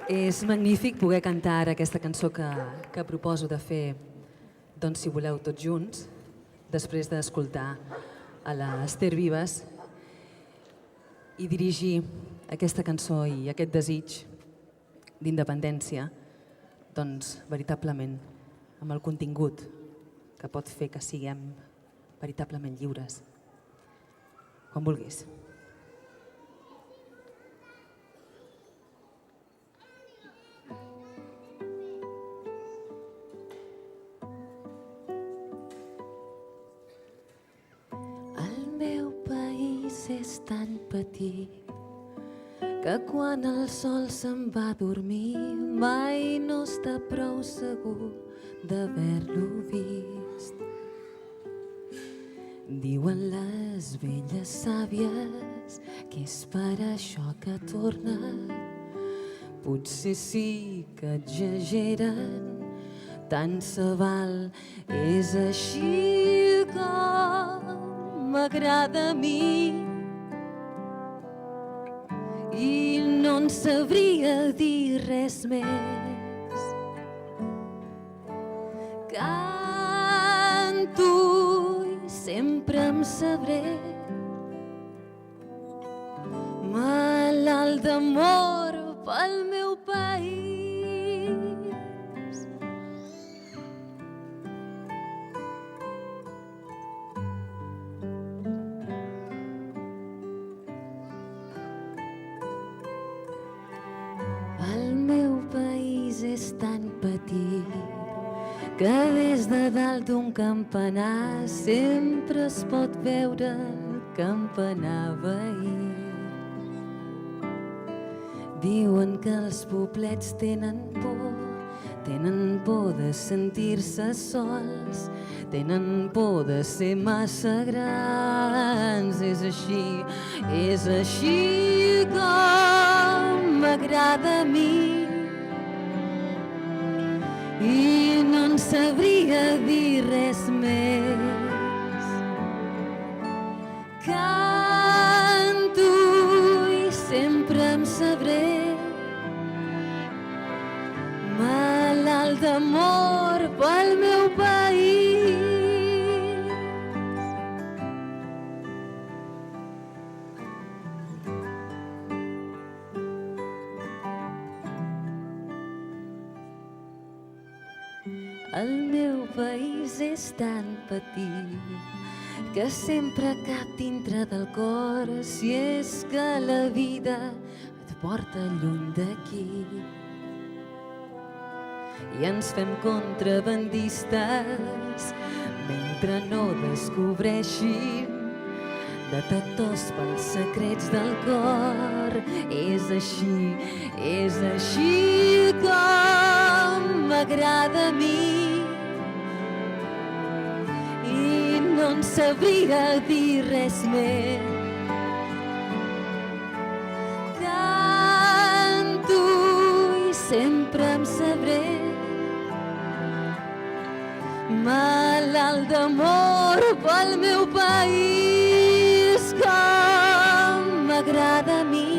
És magnífic poder cantar ara aquesta cançó que proposo de fer, doncs, si voleu, tots junts, després d'escoltar a l'Ester Vives i dirigir aquesta cançó i aquest desig d'independència, doncs, veritablement, amb el contingut que pot fer que siguem veritablement lliures. Quan vulguis. És tan petit que quan el sol se'n va a dormir mai no està prou segur d'haver-lo vist. Diuen les velles sàvies que és per això que torna. Potser sí que exageren, tant se val, és així com m'agrada a mi. I no en sabria dir res més. Canto i sempre em sabré malalt d'amor pel meu país. El meu país és tan petit que des de dalt d'un campanar sempre es pot veure el campanar veí. Diuen que els poblets tenen por de sentir-se sols, tenen por de ser massa grans. És així com m'agrada a mi. I no en sabria dir res més. Canto i sempre em sabré malalt d'amor pel meu país. El meu país és tan petit que sempre cap dintre del cor, si és que la vida et porta lluny d'aquí. I ens fem contrabandistes mentre no descobreixin detectors pels secrets del cor. És així com m'agrada a mi. I no en sabria dir res més. Canto i sempre em sabré malalt d'amor pel meu país, com m'agrada a mi.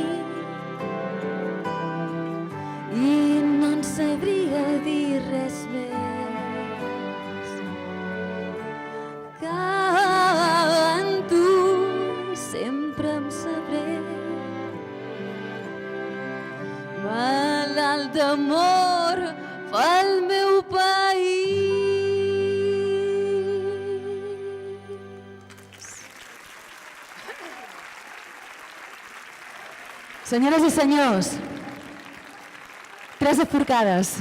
I no en sabria dir res més. Canto i sempre em sabré malalt d'amor pel meu país. Senyores i senyors, Teresa Forcades.